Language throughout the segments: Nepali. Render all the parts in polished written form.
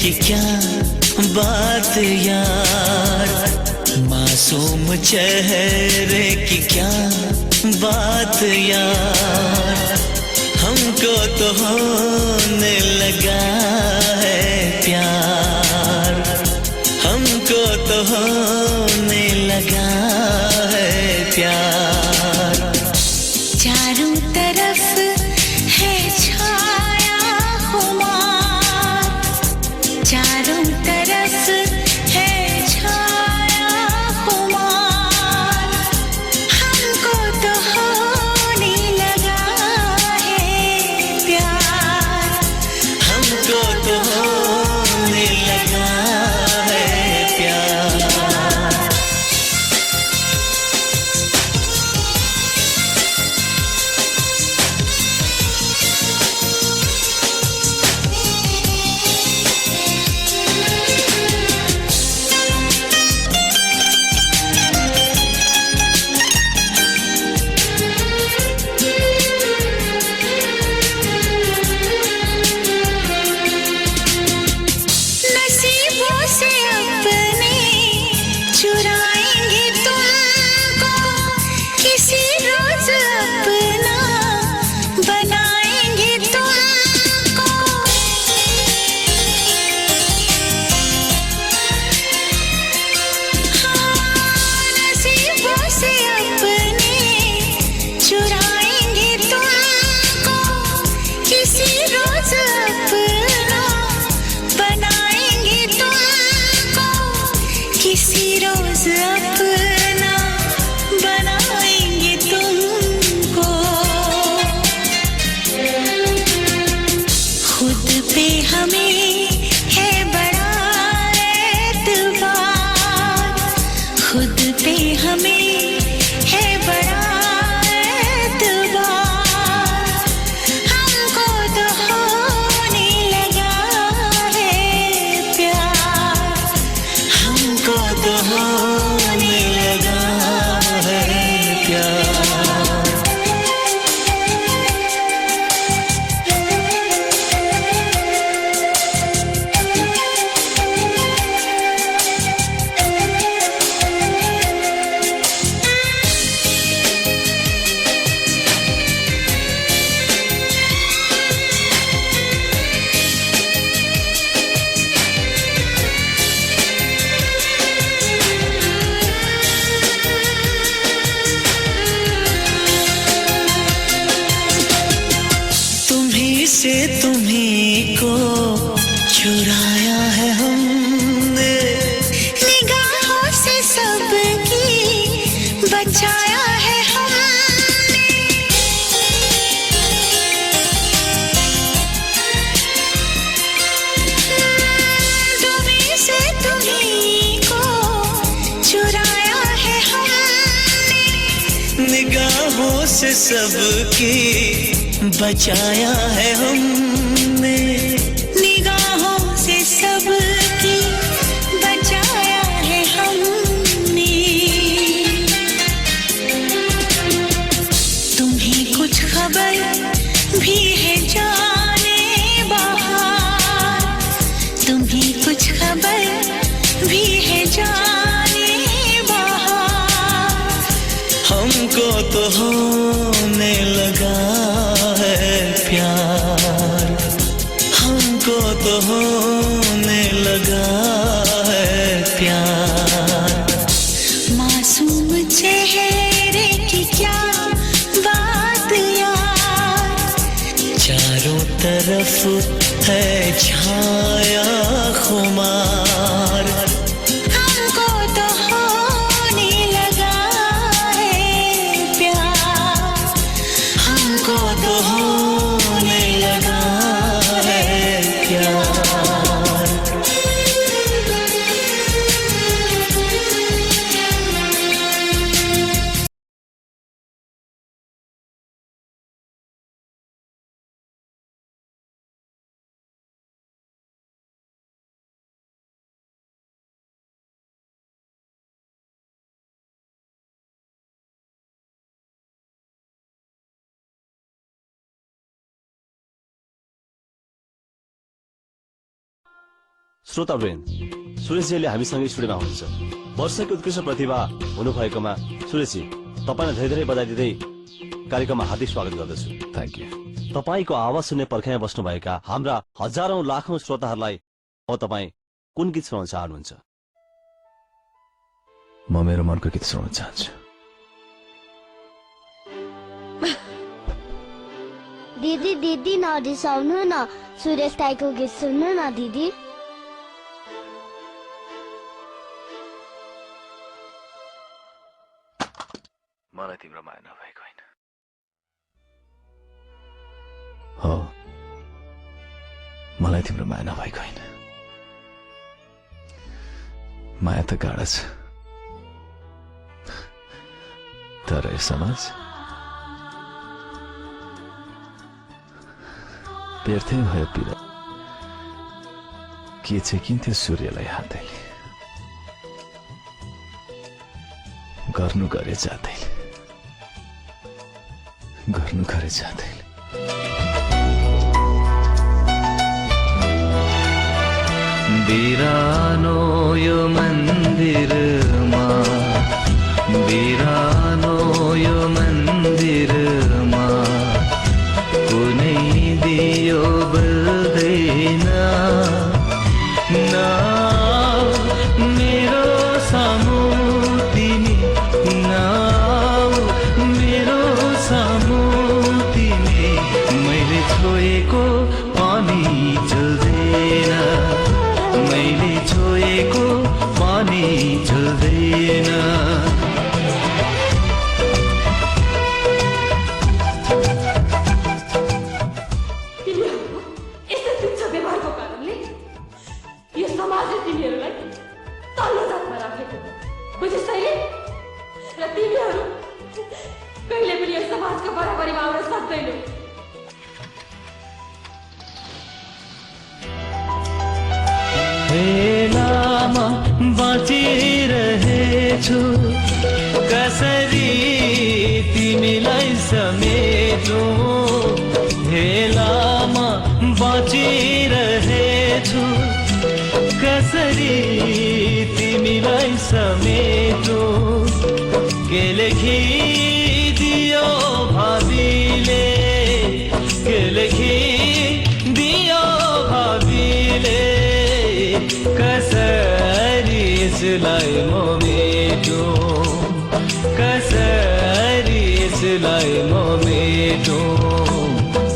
की क्या बात यार, मासूम चेहरे की क्या बात यार, हमको तो होने लगा है प्यार, हमको तो होने लगा है प्यार। चारों तरफ है छाया खुमार, चारों तरफ है छाया खुमार, हमको तो होने लगा है प्यार, हमको तो होने लगा है प्यार। नसीबों से अपने चुराएंगे तुमको, किसी रोज अपना बनाएंगे तुमको। हाँ, नसीबों से अपने चुराएंगे तुमको, किसी रोज अपना बनाएंगे तुमको, किसी रोज अपना बनाएंगे तुमको। खुद पे हमें है बड़ा एतबार, खुद पे हमें है बड़ा एतबार, हमको तो होने लगा है प्यार, हमको तो होने लगा है प्यार। तुम्ही से तुम्ही को चुराया है हमने, निगाहों से सबकी बचाया है हमने। तुम्ही से तुम्ही को चुराया है हमने, निगाहों से सबकी बचाया है हमने, निगाहों से सबकी बचाया है हमने। तुम्हें कुछ खबर भी है जाने बाहर, तुम्हें कुछ खबर भी है जाने बाहर, हमको तो होने लगा है प्यार, हमको तो होने लगा है प्यार। मासूम चेहरे की क्या बात यार, चारों तरफ है छाया खुमार, श्रोतावृन्द, सुरेशजीले हामीसँगै स्टुडियोमा हुनुहुन्छ। वर्षको उत्कृष्ट प्रतिभा हुनुभएकोमा सुरेशजी तपाईँलाई धेरै धेरै बधाई दिँदै कार्यक्रममा हार्दिक स्वागत गर्दछु। Thank you. तपाईँको आवाज सुन्ने पर्खाइमा बस्नुभएका हाम्रा हजारौं लाखौं श्रोताहरूलाई तपाईँ कुन गीत सुनाउन चाहनुहुन्छ? म मेरो मनको गीत सुनाउन चाहन्छु। दिदी दिदी नरिसाउनु न, सुरेश दाइको गीत सुन्नु न दिदी। मलाई तिम्रो माया नभएको होइन। हो, मलाई तिम्रो माया नभएको होइन। माया त गाढा छ, तर यो समाज व्यर्थै भयो पिरा। के चाहिँ किन्थ्यो सूर्यलाई हातैले, गर्नु गरे जाँदैले, गर्नु गरे जाँदैले। बिरानो यो मन्दिरमा, बिरानो यो मन्दिरमा, कुनै दियो बल्दैन न मेरो सामु तिमी, न मेरो सामु तिमी। मैले छोएको पानी चल्दैन, मैले छोएको पानी चल्दैन। हेलामा बाँचिरहेछु, कसरी तिमीलाई समेटौँ। हेलामा बाँचिरहेछु, कसरी तिमीलाई समेटौँ। के लेखिदियो भावीले, के लेखिदियो भावीले, कसरी यसलाई म मेटौँ, कसरी यसलाई म मेटौँ।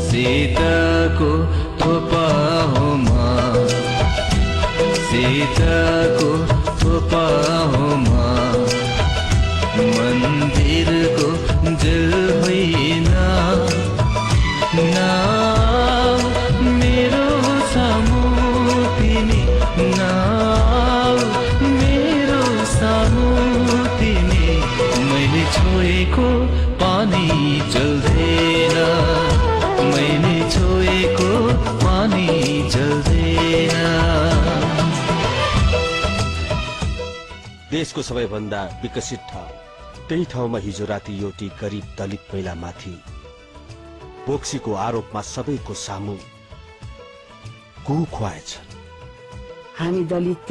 सीताको थोपामा, सीताको थोपामा, मन्दिरको जल होइन न मेरो सामु तिमी, न मेरो सामु तिमी। मैले छोएको पानी चल्दैन, मैले छोएको पानी चल्दैन। देशको सबैभन्दा विकसित ठाउँ, त्यही ठाउँमा हिजो राति एउटी गरिब दलित महिलामाथि बोक्सीको आरोपमा सबैको सामु कुहु खुवाएछ। हामी दलित त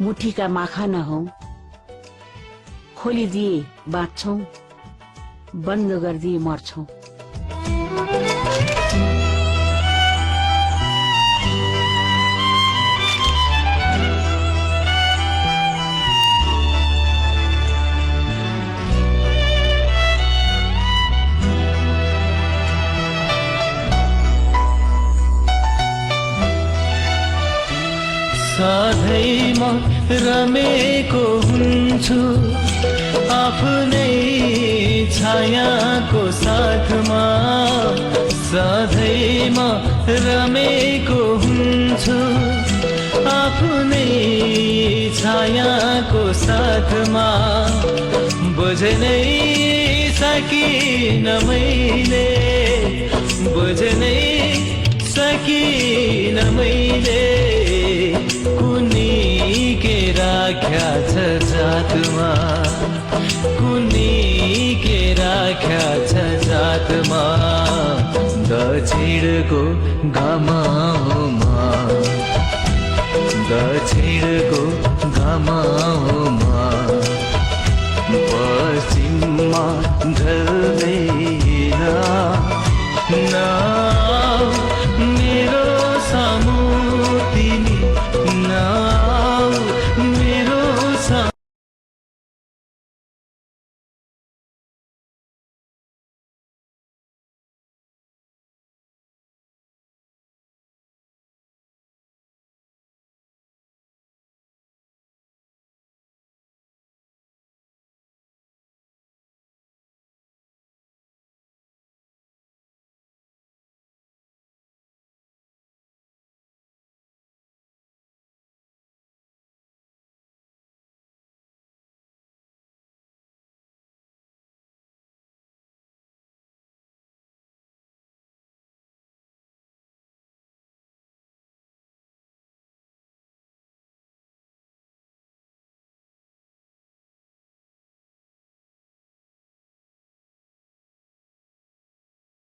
मुठीका माखा नहौं, खोलिदिए बाँच्छौं, बन्द गरिदिए मर्छौं। सधैँमा रमेको हुन्छु, आफ्नै छायाको साथमा। सधैँमा रमेको हुन्छु, आफ्नै छायाको साथमा। बुझ्नै सकिन मैले, बुझ्नै सकिन मैले, कुनी के राख्या छ जातमा, कुनी के राख्या छ जातमा। दक्षिणको घमामा, दक्षिणको घमाउमा पश्चिममा